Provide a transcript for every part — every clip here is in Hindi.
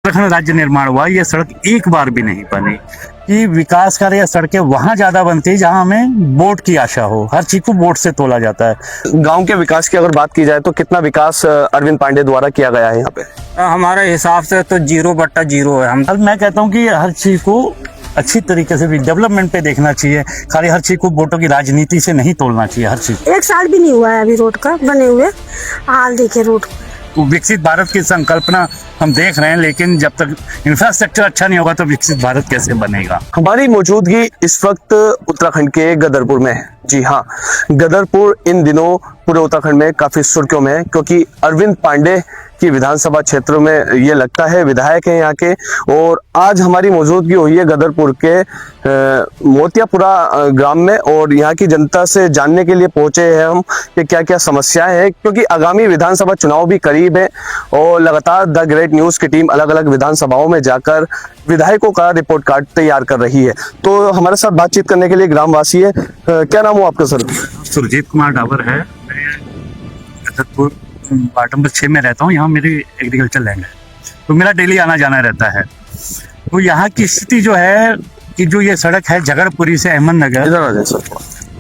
उत्तराखंड राज्य निर्माण हुआ, ये सड़क एक बार भी नहीं बनी। कि विकास कार्य या सड़कें वहां ज्यादा बनती है जहां हमें वोट की आशा हो, हर चीज को वोट से तोला जाता है। गांव के विकास की अगर बात की जाए तो कितना विकास अरविंद पांडे द्वारा किया गया है यहाँ पे? हमारे हिसाब से तो 0/0 है। मैं कहता हूँ कि हर चीज को अच्छी तरीके से भी डेवलपमेंट पे देखना चाहिए, खाली हर चीज को वोटों की राजनीति से नहीं तोड़ना चाहिए। हर चीज 1 साल भी नहीं हुआ है अभी रोड का बने हुए, हाल देखिए रोड। विकसित भारत की संकल्पना हम देख रहे हैं, लेकिन जब तक इंफ्रास्ट्रक्चर अच्छा नहीं होगा तो विकसित भारत कैसे बनेगा। हमारी मौजूदगी इस वक्त उत्तराखंड के गदरपुर में है। जी हाँ, गदरपुर इन दिनों पूरे उत्तराखंड में काफी सुर्खियों में है, क्योंकि अरविंद पांडे की विधानसभा क्षेत्र में ये लगता है विधायक है यहाँ के। और आज हमारी मौजूदगी हुई है गदरपुर के मोतियापुरा ग्राम में, और यहाँ की जनता से जानने के लिए पहुंचे हैं हम कि क्या क्या समस्याएं हैं, क्योंकि आगामी विधानसभा चुनाव भी करीब है और लगातार द ग्रेट न्यूज की टीम अलग अलग विधानसभाओं में जाकर विधायकों का रिपोर्ट कार्ड तैयार कर रही है। तो हमारे साथ बातचीत करने के लिए ग्रामवासी है। क्या नाम हो आपका सर? सुरजीत कुमार डाबर है, गदरपुर वार्ड नंबर 6 में रहता हूँ। यहाँ मेरी एग्रीकल्चर लैंड है, तो मेरा डेली आना जाना रहता है। तो यहाँ की स्थिति जो है कि जो ये सड़क है झगड़पुरी से अहमदनगर,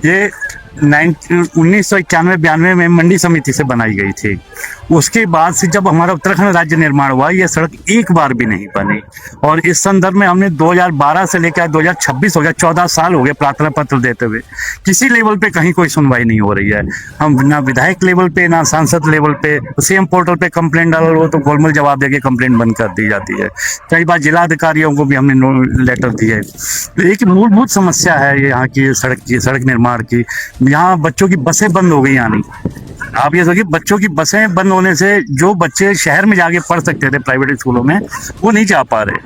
ये 1991-92 में मंडी समिति से बनाई गई थी। उसके बाद से जब हमारा उत्तराखंड राज्य निर्माण हुआ, ये सड़क एक बार भी नहीं बनी। और इस संदर्भ में हमने 2012 से लेकर 2026 हो गया, 14 साल हो गए प्रार्थना पत्र देते हुए। किसी लेवल पे कहीं कोई सुनवाई नहीं हो रही है। हम ना विधायक लेवल पे ना सांसद लेवल पे, सीएम पोर्टल पे कंप्लेंट डालो तो गोलमोल जवाब देके कंप्लेंट बंद कर दी जाती है। कई बार जिला अधिकारियों को भी हमने लेटर दिए। एक मूलभूत समस्या है यहाँ की सड़क निर्माण की। यहाँ बच्चों की बसें बंद हो गई आनी। आप ये सोचिए, बच्चों की बसें बंद होने से जो बच्चे शहर में जाके पढ़ सकते थे प्राइवेट स्कूलों में, वो नहीं जा पा रहे।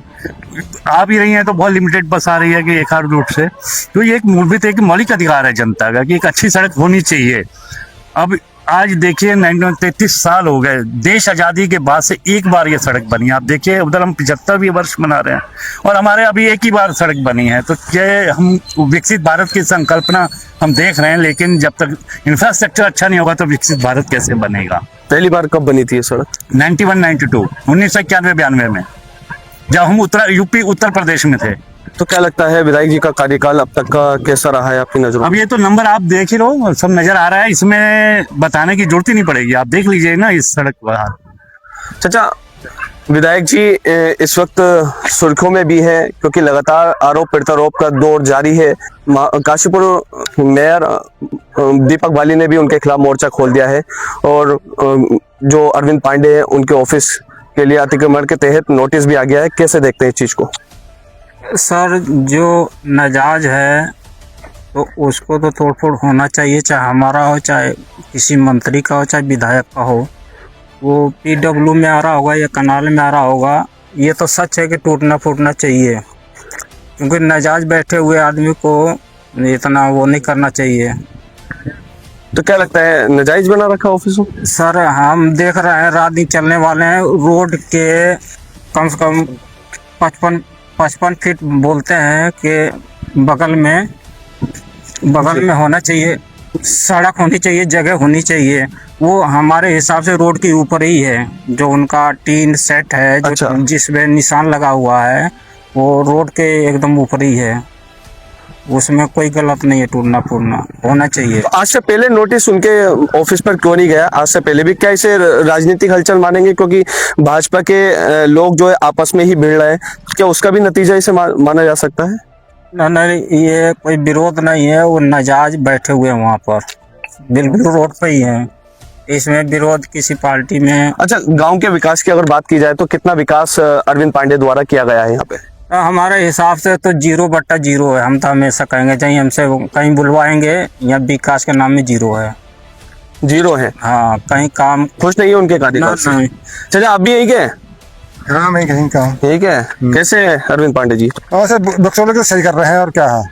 आ भी रही है तो बहुत लिमिटेड बस आ रही है कि एक आध रूट से। तो ये एक मूलभूत एक मौलिक अधिकार है जनता का कि एक अच्छी सड़क होनी चाहिए। अब आज देखिए 33 साल हो गए देश आजादी के बाद से एक बार ये सड़क बनी। आप देखिए उधर हम 75 वर्ष मना रहे हैं और हमारे अभी एक ही बार सड़क बनी है। तो क्या हम विकसित भारत की संकल्पना हम देख रहे हैं, लेकिन जब तक इंफ्रास्ट्रक्चर अच्छा नहीं होगा तो विकसित भारत कैसे बनेगा। पहली बार कब बनी थी ये सड़क? 1991-92 में, जब हम यूपी उत्तर प्रदेश में थे। तो क्या लगता है विधायक जी का कार्यकाल अब तक का कैसा रहा है आपकी नजरों? अब ये तो नंबर आप देख ही लो, सब नजर आ रहा है, इसमें बताने की जरूरत ही नहीं पड़ेगी। आप देख लीजिए ना इस सड़क पर। चाचा, विधायक जी इस वक्त सुर्खियों में भी है, क्योंकि लगातार आरोप प्रत्यारोप का दौर जारी है। काशीपुर मेयर दीपक बाली ने भी उनके खिलाफ मोर्चा खोल दिया है, और जो अरविंद पांडे हैं उनके ऑफिस के लिए अतिक्रमण के तहत नोटिस भी आ गया है। कैसे देखते हैं इस चीज को? सर, जो नाजायज है तो उसको तो तोड़फोड़ होना चाहिए, चाहे हमारा हो, चाहे किसी मंत्री का हो, चाहे विधायक का हो। वो PW में आ रहा होगा या कनाल में आ रहा होगा, ये तो सच है कि टूटना फूटना चाहिए, क्योंकि नाजायज बैठे हुए आदमी को इतना वो नहीं करना चाहिए। तो क्या लगता है नाजायज बना रखा ऑफिस? सर, हम देख रहे हैं रात दिन चलने वाले हैं, रोड के कम से कम 55 फीट बोलते हैं कि बगल में होना चाहिए, सड़क होनी चाहिए, जगह होनी चाहिए। वो हमारे हिसाब से रोड के ऊपर ही है। जो उनका टीन सेट है, जो अच्छा। जिसमें निशान लगा हुआ है, वो रोड के एकदम ऊपर ही है। उसमें कोई गलत नहीं है, टूटना फूटना होना चाहिए। आज से पहले नोटिस उनके ऑफिस पर क्यों नहीं गया? आज से पहले भी क्या इसे राजनीतिक हलचल मानेंगे, क्योंकि भाजपा के लोग जो है आपस में ही भिड़ रहे हैं? क्या उसका भी नतीजा इसे माना जा सकता है? नहीं, ये कोई विरोध नहीं है, वो नाजायज बैठे हुए हैं वहाँ पर, बिल्कुल रोड पे ही है। इसमें विरोध किसी पार्टी में। अच्छा, गांव के विकास की अगर बात की जाए तो कितना विकास अरविंद पांडे द्वारा किया गया है यहाँ पे? हमारे हिसाब से तो 0/0 है। हम तो हमेशा कहेंगे, चाहे हमसे कहीं बुलवाएंगे, या विकास के नाम में 0 है। 0 है? हाँ, कहीं काम खुश नहीं है उनके कार्यकाल से? चाचा, आप भी यही के? हाँ, मैं कहीं का ठीक है। कैसे अरविंद पांडे जी? वैसे बक्सों के सही कर रहे हैं, और क्या है,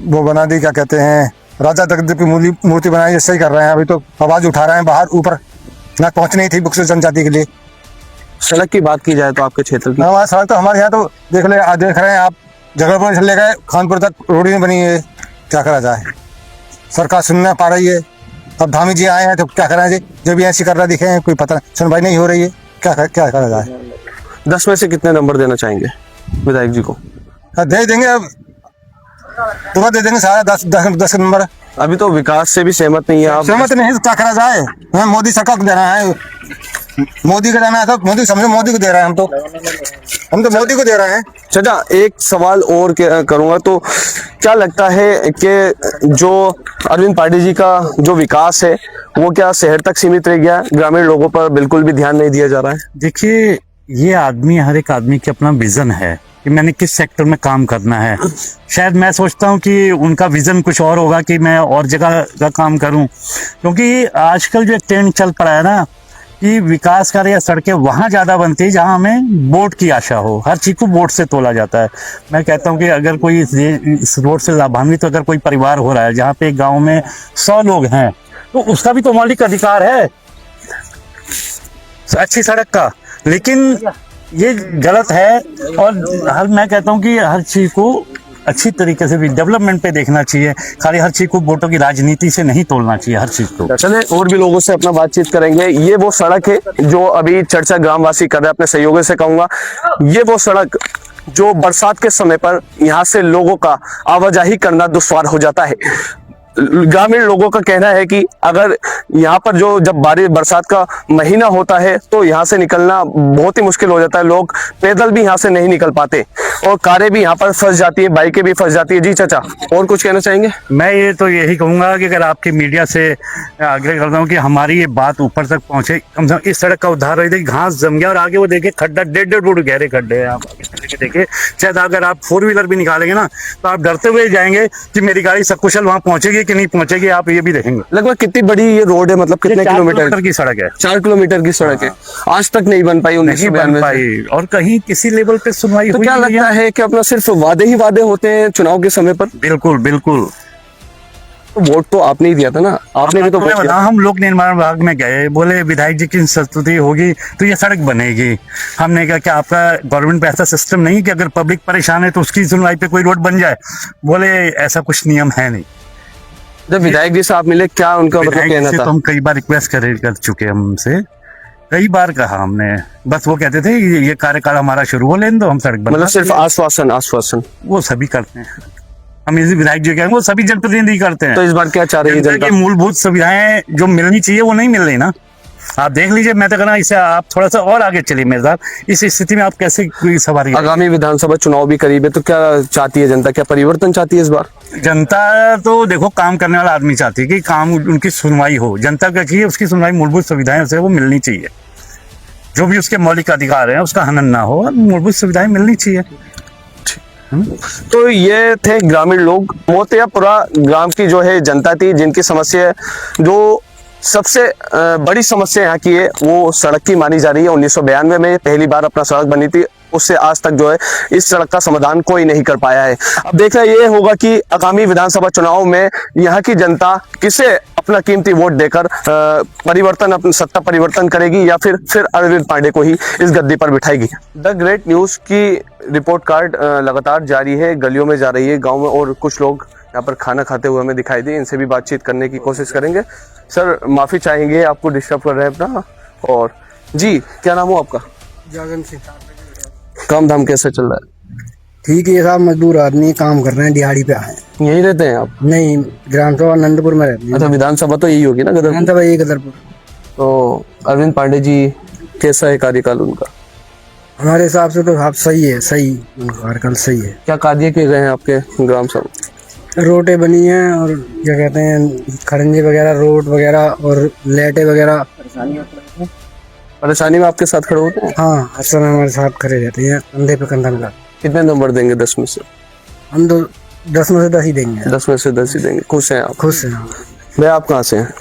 वो बना दी, क्या कहते हैं, राजा जगदीप की मूर्ति बनाई, सही कर रहे हैं। अभी तो आवाज उठा रहे हैं बाहर, ऊपर ना पहुंचनी थी बक्सो जनजाति के लिए। सड़क की बात की जाए तो आपके क्षेत्र की? हमारा सड़क तो हमारे यहाँ तो देख रहे हैं आप, जगहपुर चले गए, खानपुर तक रोड नहीं बनी है। क्या करा जाए, सरकार सुन ना पा रही है। अब धामी जी आए हैं तो क्या करें जी, जब भी ऐसी कर रहा दिखे हैं, कोई पता सुनवाई नहीं हो रही है, क्या करा जाए। 10 में से कितने नंबर देना चाहेंगे विधायक जी को? दे देंगे, अब पूरा दे देंगे सारा 10 नंबर। अभी तो विकास से भी सहमत नहीं है आप? सहमत नहीं है तो क्या करा जाए, हमें मोदी सरकार को देना है, मोदी को देना है तो मोदी, समझो मोदी को दे रहे हैं हम तो मोदी को दे रहे हैं। चाचा एक सवाल और करूंगा, तो क्या लगता है कि जो अरविंद पांडे जी का जो विकास है वो क्या शहर तक सीमित रह गया, ग्रामीण लोगों पर बिल्कुल भी ध्यान नहीं दिया जा रहा है? देखिए, ये आदमी, हर एक आदमी के अपना विजन है कि मैंने किस सेक्टर में काम करना है। शायद मैं सोचता हूँ कि उनका विजन कुछ और होगा कि मैं और जगह का काम करूँ, क्योंकि आजकल जो एक ट्रेंड चल पड़ा है ना कि विकास कार्य या सड़कें वहाँ ज़्यादा बनती है जहाँ हमें वोट की आशा हो। हर चीज़ को वोट से तोला जाता है। मैं कहता हूँ कि अगर कोई इस वोट से लाभान्वित तो अगर कोई परिवार हो रहा है जहाँ पे एक गाँव में 100 लोग हैं तो उसका भी तो मौलिक अधिकार है अच्छी सड़क का, लेकिन ये गलत है। और मैं कहता हूँ कि हर चीज को अच्छी तरीके से भी डेवलपमेंट पे देखना चाहिए, खाली हर चीज को वोटों की राजनीति से नहीं तोड़ना चाहिए हर चीज को। चले और भी लोगों से अपना बातचीत करेंगे। ये वो सड़क है जो अभी चर्चा ग्रामवासी कर रहे हैं, अपने सहयोगियों से कहूंगा ये वो सड़क जो बरसात के समय पर यहाँ से लोगों का आवाजाही करना दुश्वार हो जाता है। ग्रामीण लोगों का कहना है कि अगर यहाँ पर जब बरसात का महीना होता है तो यहाँ से निकलना बहुत ही मुश्किल हो जाता है। लोग पैदल भी यहाँ से नहीं निकल पाते और कारें भी यहाँ पर फंस जाती है, बाइकें भी फंस जाती है। जी चाचा, और कुछ कहना चाहेंगे? मैं ये तो यही कहूंगा कि अगर आपके मीडिया से आग्रह करता हूँ कि हमारी ये बात ऊपर तक पहुंचे, कम से कम इस सड़क का उद्धार हो। देखिए घास जम गया और आगे वो देखिए खड्डा 1.5 फुट गहरे खड्डे हैं। आप आगे देखिए, शायद अगर आप 4 व्हीलर भी निकालेंगे ना तो आप डरते हुए जाएंगे कि मेरी गाड़ी सकुशल वहां पहुंचेगी कि नहीं पहुंचेगी। आप ये भी देखेंगे लगभग कितनी बड़ी ये रोड है, मतलब कितने किलोमीटर की सड़क है? 4 किलोमीटर की सड़क है। आज तक नहीं बन पाई, नहीं बन पाई और कहीं किसी लेवल पे सुनवाई तो हुई क्या नहीं लगता है कि अपना सिर्फ वादे ही वादे होते हैं चुनाव के समय पर? बिल्कुल बिल्कुल। तो वोट तो आपने ही दिया था ना, आपने भी तो वोट दिया। हम लोक निर्माण विभाग में गए, बोले विधायक जी की संस्तुति होगी तो ये सड़क बनेगी। हमने कहा कि आपका गवर्नमेंट पे ऐसा सिस्टम नहीं कि अगर पब्लिक परेशान है तो उसकी सुनवाई पे कोई रोड बन जाए। बोले ऐसा कुछ नियम है नहीं। जब विधायक जी से आप मिले, क्या उनका मतलब कहना था? तो हम कई बार रिक्वेस्ट कर चुके हमसे, कई बार कहा हमने, बस वो कहते थे ये कार्यकाल हमारा शुरू हो लेने दो, हम सड़क बना। मतलब सिर्फ आश्वासन वो सभी करते हैं। हम इसी विधायक जी कहेंगे वो सभी जनप्रतिनिधि करते हैं। तो इस बार क्या चाह रही है जनता? की मूलभूत सुविधाएं जो मिलनी चाहिए वो नहीं मिल रही ना। आप देख लीजिए, मैं तो कहना इसे आप थोड़ा सा और आगे चलिए मेरे साथ। इस स्थिति में आप कैसे कोई सवारी? आगामी विधानसभा चुनाव भी करीब है, तो क्या चाहती है जनता? क्या परिवर्तन चाहती है इस बार? जनता तो देखो काम करने वाला आदमी चाहती है कि काम उनकी सुनवाई हो। जनता क्या चाहिए? उसकी सुनवाई मूलभूत सुविधाएं उसे वो मिलनी चाहिए। जो भी उसके मौलिक अधिकार है उसका हनन ना हो, मूलभूत सुविधाएं मिलनी चाहिए। तो ये थे ग्रामीण लोग। मोतियापुरा ग्राम की जो है जनता थी, जिनकी समस्या जो सबसे बड़ी समस्या यहाँ की है वो सड़क की मानी जा रही है। 1992 में पहली बार अपना सड़क बनी थी, उससे आज तक जो है इस सड़क का समाधान कोई नहीं कर पाया है। अब देखना ये होगा कि आगामी विधानसभा चुनाव में यहाँ की जनता किसे अपना कीमती वोट देकर अपनी सत्ता परिवर्तन करेगी या फिर अरविंद पांडे को ही इस गद्दी पर बिठाएगी। द ग्रेट न्यूज की रिपोर्ट कार्ड लगातार जारी है, गलियों में जा रही है, गाँव में, और कुछ लोग यहाँ पर खाना खाते हुए हमें दिखाई दिए। इनसे भी बातचीत करने की कोशिश करेंगे। सर माफी चाहेंगे, आपको डिस्टर्ब कर रहे हैं अपना। और जी, क्या नाम हो आपका? जागन सिंह। काम धाम कैसा चल रहा है? ठीक है साहब, मजदूर आदमी काम कर रहे हैं, दिहाड़ी पे आए। यहीं रहते हैं आप? नहीं, ग्राम सभा आनंदपुर में रहते हैं। अच्छा, विधानसभा तो यही होगी ना, गदरपुर? विधानसभा यही गदरपुर। तो अरविंद पांडे जी कैसा है कार्यकाल उनका? हमारे हिसाब से तो आप सही है, सही उनका कार्यकाल सही है। क्या कार्य किए गए हैं आपके ग्राम सभा? रोडें बनी हैं और क्या कहते हैं खड़ंजे वगैरह, रोड वगैरह और लाइटें वगैरह। परेशानी में आपके साथ खड़े होते हैं? हाँ, हर समय हमारे साथ खड़े रहते हैं, कंधे पे कंधा मिला। कितने नंबर देंगे 10 में से? हम तो 10 में से 10 ही देंगे। 10 में से 10 ही देंगे। खुश हैं आप? खुश हैं। भैया आप कहाँ से हैं?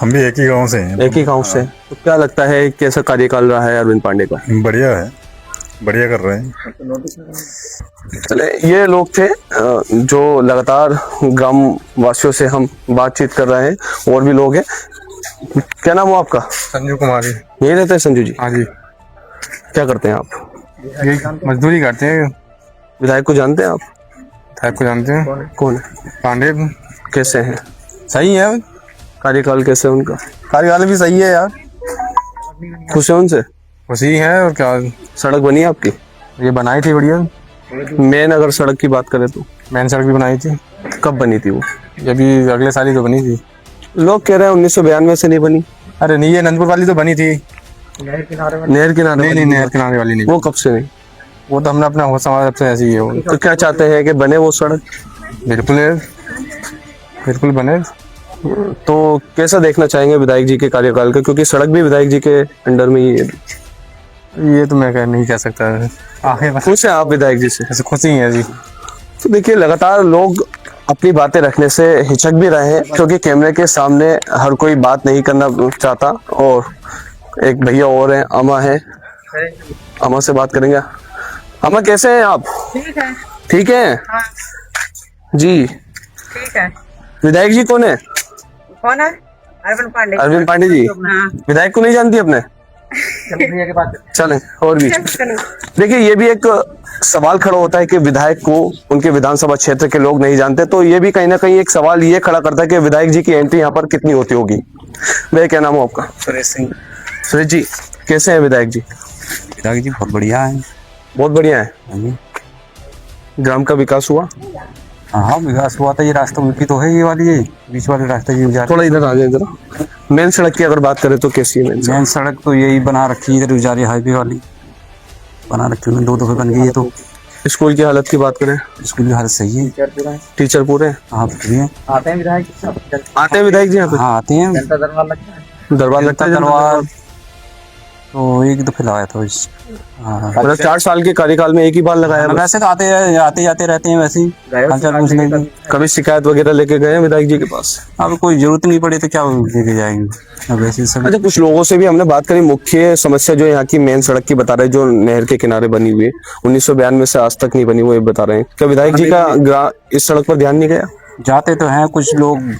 हम भी एक ही गांव से हैं। एक ही गांव से। तो क्या लगता है कैसा कार्यकाल रहा है अरविंद पांडे का? बढ़िया है, बढ़िया कर रहे हैं। चले, ये लोग थे जो लगातार ग्राम वासियों से हम बातचीत कर रहे हैं। और भी लोग हैं। क्या नाम हो आपका? संजू कुमारी। यही रहते हैं संजू जी? हाँ जी। क्या करते हैं आप? ये मजदूरी करते हैं। विधायक को जानते हैं आप? विधायक को जानते हैं? कौन है? पांडे। कैसे हैं? सही है, कार्यकाल कैसे है उनका? कार्यकाल भी सही है यार। खुश है उनसे? खुशी है और क्या। सड़क बनी है आपकी? ये बनाई थी बढ़िया। मेन अगर सड़क की बात करें तो मैंने सड़क भी बनाई थी। कब बनी थी वो? ये भी अगले साल ही तो बनी थी। लोग कह रहे हैं 1992 से नहीं बनी। अरे नहीं, ये नंदपुर वाली तो बनी थी। नहर किनारे नहीं, नहर किनारे वाली नहीं। वो कब से नहीं? वो तो हमने अपना होश समाज से ऐसी ही है वो। तो क्या चाहते हैं कि बने वो सड़क? बिल्कुल बिल्कुल बने। तो कैसा देखना चाहेंगे विधायक जी के कार्यकाल का, क्योंकि सड़क भी विधायक जी के अंडर में ही है। ये तो मैं नहीं कह सकता। आगे बस खुश हैं आप विधायक जी से? ऐसे खुशी है जी। तो देखिए, लगातार लोग अपनी बातें रखने से हिचक भी रहे हैं, क्योंकि कैमरे के सामने हर कोई बात नहीं करना चाहता। और एक भैया और हैं, अमा है, अमा से बात करेंगे। अमा कैसे हैं आप? ठीक है। ठीक है जी। ठीक है। विधायक जी कौन है? कौन है? अरविंद पांडे। अरविंद पांडे जी। हाँ। विधायक को नहीं जानती अपने? चलें और भी देखिए, ये भी एक सवाल खड़ा होता है कि विधायक को उनके विधानसभा क्षेत्र के लोग नहीं जानते। तो ये भी कहीं ना कहीं एक सवाल ये खड़ा करता है कि विधायक जी की एंट्री यहाँ पर कितनी होती होगी। भैया क्या नाम हो आपका? सुरेश सिंह। सुरेश जी कैसे हैं विधायक जी? विधायक जी बहुत बढ़िया है। बहुत बढ़िया है। ग्राम का विकास हुआ? हाँ, विकास हुआ था। ये रास्ता उनकी तो है, ये वाली है बीच वाले रास्ते जी जा। थोड़ा इधर आ जाए जरा। मेन सड़क की अगर बात करें तो कैसी है मेन सड़क? तो यही बना रखी है, इधर उजारी हाईवे वाली बना रखी है, 2 दफे बन गई है। तो स्कूल की हालत की बात करें? स्कूल की हालत सही है। टीचर पूरे? हाँ पूरी है। आते हैं विधायक जी यहाँ पे? हाँ आते हैं। दरबार लगता है? दरबार तो एक दफे लगाया था इस। हाँ, मतलब 4 साल के कार्यकाल में एक ही बार लगाया? वैसे तो आते जाते रहते हैं वैसे ही। कभी शिकायत वगैरह लेके गए हैं विधायक जी के पास? अब कोई जरूरत नहीं पड़ी तो क्या लेके जाएंगे अब वैसे सब। अच्छा, कुछ लोगों से भी हमने बात करी। मुख्य समस्या जो यहाँ की मेन सड़क की बता रहे हैं, जो नहर के किनारे बनी हुई है, 1992 से आज तक नहीं बनी, वो ये बता रहे हैं। क्या विधायक जी का इस सड़क पर ध्यान नहीं गया? जाते तो हैं, कुछ लोग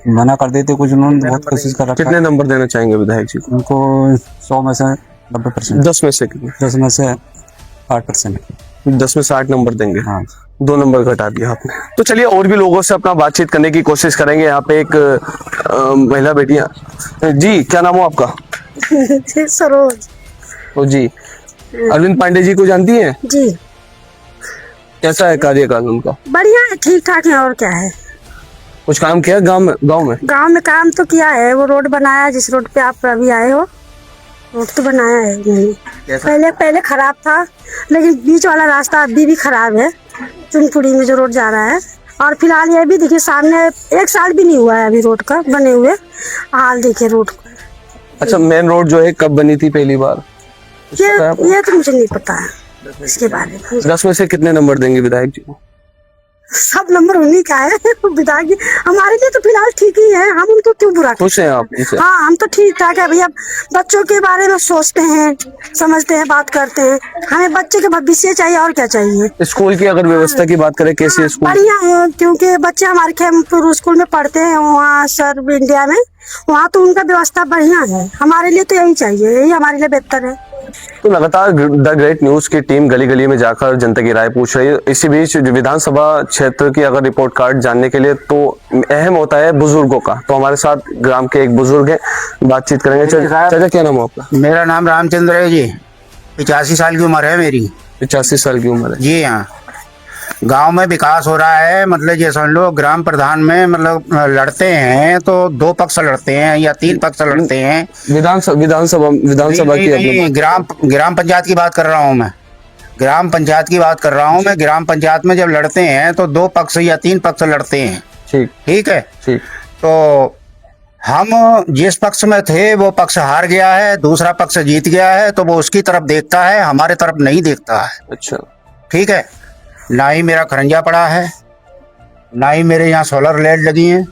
मना कर देते, कुछ उन्होंने बहुत कोशिश कर रखा। कितने नंबर देना चाहेंगे विधायक जी को? उनको 100 में से 90%। 10 में से कितने? 10 में से 8%। 10 में से 8 नंबर देंगे। हाँ। 2 नंबर घटा दिया आपने। तो चलिए और भी लोगों से अपना बातचीत करने की कोशिश करेंगे। यहाँ पे एक महिला बेटियां। जी क्या नाम हो आपका? सरोज। ओ जी। अरविंद पांडे जी को जानती हैं? जी। कैसा है कार्यकाल उनका? बढ़िया है, ठीक ठाक है। और क्या है, कुछ काम किया गांव में? गांव में काम तो किया है। वो रोड बनाया जिस रोड पे आप अभी आए हो, रोड तो बनाया है। नहीं पहले खराब था, लेकिन बीच वाला रास्ता अभी भी खराब है, चुनपुड़ी में जो रोड जा रहा है। और फिलहाल ये भी देखिए सामने 1 साल भी नहीं हुआ है अभी रोड का बने हुए। हाल देखिए रोड का। अच्छा, मेन रोड जो है कब बनी थी पहली बार? ये तो मुझे नहीं पता है इसके बारे में। 10 में से कितने नंबर देंगे विधायक जी को? सब नंबर उन्हीं का है। विधायक हमारे लिए तो फिलहाल ठीक ही है, हम उनको क्यों बुरा? खुश हैं आप इनसे? हाँ, हम तो ठीक ठाक है भैया। बच्चों के बारे में सोचते हैं, समझते हैं, बात करते हैं। हमें बच्चे के भविष्य चाहिए, और क्या चाहिए। स्कूल की अगर व्यवस्था की बात करें, कैसी है स्कूल? बढ़िया है, क्योंकि बच्चे हमारे खेमपुर स्कूल में पढ़ते हैं, वहाँ सर्व इंडिया में, वहाँ तो उनका व्यवस्था बढ़िया है। हमारे लिए तो यही चाहिए, यही हमारे लिए बेहतर है। तो लगातार द ग्रेट न्यूज की टीम गली गली में जाकर जनता की राय पूछ रही है। इसी बीच विधानसभा क्षेत्र की अगर रिपोर्ट कार्ड जानने के लिए तो अहम होता है बुजुर्गों का। तो हमारे साथ ग्राम के एक बुजुर्ग हैं, बातचीत करेंगे। चाचा क्या नाम है आपका? मेरा नाम रामचंद्र है जी। 85 साल की उम्र है मेरी। 85 साल की उम्र है जी। हाँ, गांव में विकास हो रहा है। मतलब ये समझ लो, ग्राम प्रधान में मतलब लड़ते हैं तो 2 पक्ष लड़ते हैं या 3 पक्ष लड़ते हैं। विधानसभा की ग्राम पंचायत की बात कर रहा हूँ मैं। ग्राम पंचायत की बात कर रहा हूँ मैं। ग्राम पंचायत में जब लड़ते हैं तो 2 पक्ष या 3 पक्ष लड़ते हैं। ठीक है। तो हम जिस पक्ष में थे वो पक्ष हार गया है, दूसरा पक्ष जीत गया है, तो वो उसकी तरफ देखता है, हमारे तरफ नहीं देखता है। अच्छा, ठीक है। ना ही मेरा खरंजा पड़ा है, ना ही मेरे यहाँ सोलर लाइट लगी हैं।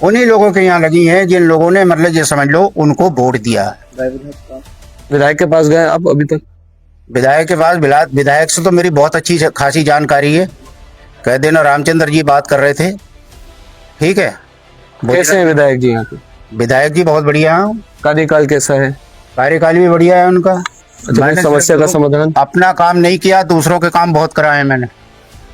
उन्हीं लोगों के यहाँ लगी हैं जिन लोगों ने मतलब ये समझ लो उनको वोट दिया है। विधायक के पास गए आप अभी तक? विधायक के पास विधायक से तो मेरी बहुत अच्छी खासी जानकारी है। कह देना रामचंद्र जी बात कर रहे थे। ठीक है। कैसे हैं विधायक जी यहाँ पे? विधायक जी बहुत बढ़िया है। कार्यकाल कैसा है? कार्यकाल भी बढ़िया है उनका। अच्छा, समस्या का समाधान? अपना काम नहीं किया, दूसरों के काम बहुत कराए मैंने।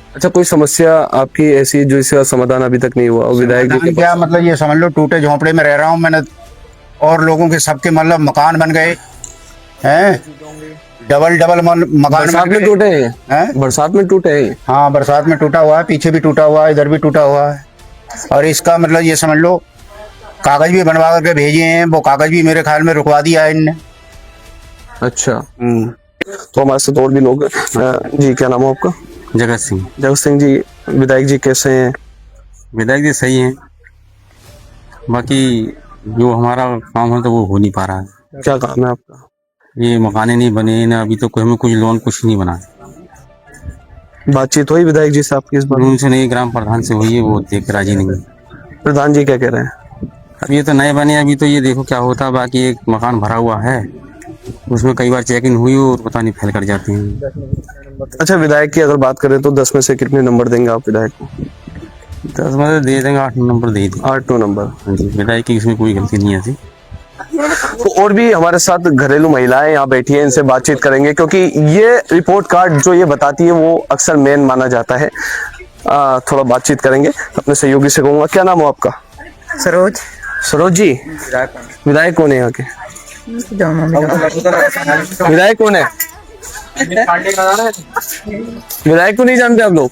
अच्छा, कोई समस्या आपकी ऐसी जो इसका समाधान अभी तक नहीं हुआ? और विधायक जी क्या मतलब ये समझ लो, टूटे झोंपड़े में रह रहा हूँ मैंने, और लोगों के सबके मतलब मकान बन गए। हैं, डबल मकान बरसात में टूटे हैं, हैं? बरसात में टूटे हैं। हाँ, बरसात में टूटा हुआ है, पीछे भी टूटा हुआ है, इधर भी टूटा हुआ है। और इसका मतलब ये समझ लो, कागज भी बनवा करके भेजे हैं, वो कागज भी मेरे ख्याल में रुकवा दिया है इनने। अच्छा, तो हमारे साथ और भी लोग जी, क्या नाम है आपका? जगत सिंह। जगत सिंह जी, विधायक जी कैसे हैं? विधायक जी सही हैं, बाकी जो हमारा काम है तो वो हो नहीं पा रहा है। क्या काम है आपका? ये मकाने नहीं बने ना, अभी तो कोई हमें कुछ लोन कुछ नहीं बना। बातचीत हुई विधायक जी से आपकी इस बार? उनसे नहीं, ग्राम प्रधान से हुई है, वो देख के राजी नहीं है। प्रधान जी क्या कह रहे हैं? अब ये तो नए बने, अभी तो ये देखो क्या होता है। बाकी एक मकान भरा हुआ है, उसमें कई बार चेकिंग हुई और पता नहीं फेल कर जाते हैं। अच्छा, विधायक की अगर बात करें तो 10 में से कितने नंबर देंगे आप विधायक को? 10 में से दे देंगे, 8 नंबर दे देंगे। 8 नंबर। हाँ जी, विधायक की इसमें कोई गलती नहीं आती। तो और भी हमारे साथ घरेलू महिलाएं यहाँ बैठी हैं, इनसे बातचीत करेंगे, क्योंकि ये रिपोर्ट कार्ड जो ये बताती है वो अक्सर मेन माना जाता है। थोड़ा बातचीत करेंगे, अपने सहयोगी से कहूँगा। क्या नाम हो आपका? सरोज। सरोज जी, विधायक कौन है यहाँ के? विधायक कौन है? विधायक को नहीं जानते आप लोग?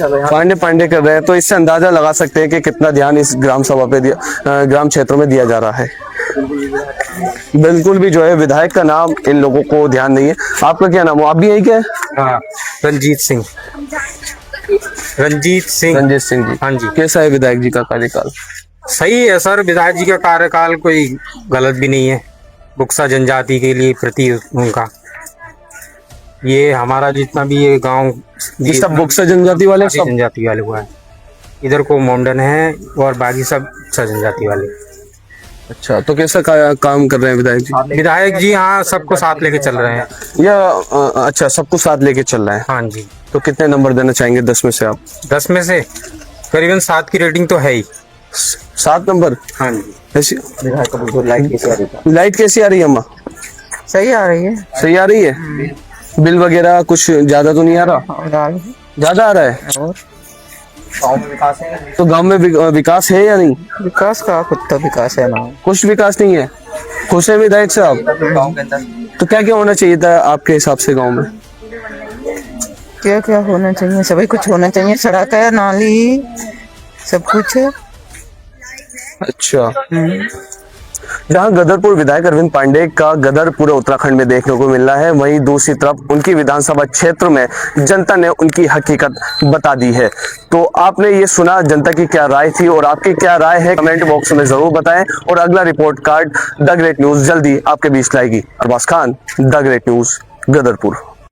पांडे कर रहे हैं, तो इससे अंदाजा लगा सकते हैं कि कितना ध्यान इस ग्राम सभा पे ग्राम क्षेत्रों में दिया जा रहा है। बिल्कुल भी जो है विधायक का नाम इन लोगों को ध्यान नहीं है। आपका क्या नाम हो? आप भी यही क्या है? हाँ, रंजीत सिंह। रंजीत सिंह जी। हाँ जी। कैसा है विधायक जी का कार्यकाल? सही है सर, विधायक जी का कार्यकाल कोई गलत भी नहीं है। बुक्सा जनजाति के लिए प्रति उनका ये हमारा जितना भी ये गांव, ये सब बुक्सा जनजाति वाले, सब जनजाति वाले हुआ है। इधर को मोमडन है और बाकी सब बुक्सा जनजाति वाले। अच्छा, तो कैसा काम कर रहे हैं विधायक जी? विधायक जी हाँ, सबको साथ लेके चल रहे हैं। या अच्छा, सबको साथ लेके चल रहे हैं। हाँ जी। तो कितने नंबर देना चाहेंगे 10 में से आप? 10 में से करीबन 7 की रेटिंग तो है ही। 7 नंबर? हाँ जी। ऐसी लाइट कैसी आ रही है अम्मा? सही आ रही है। सही आ रही है? बिल वगैरह कुछ ज्यादा तो नहीं आ रहा? ज्यादा आ रहा है? तो गांव में विकास है या नहीं? विकास का कुत्ता विकास है ना, कुछ विकास नहीं है। खुश है विधायक साहब? तो क्या क्या होना चाहिए था आपके हिसाब से गांव में? क्या क्या होना चाहिए? सभी कुछ होना चाहिए, सड़क है, नाली, सब कुछ है। अच्छा, जहां गदरपुर विधायक अरविंद पांडे का गदर पूरे उत्तराखंड में देखने को मिल रहा है, वहीं दूसरी तरफ उनकी विधानसभा क्षेत्र में जनता ने उनकी हकीकत बता दी है। तो आपने ये सुना, जनता की क्या राय थी और आपकी क्या राय है, कमेंट बॉक्स में जरूर बताएं। और अगला report card the great news जल्दी आपके बीच लाएगी। Arbaaz Khan, the great news, Gadarpur.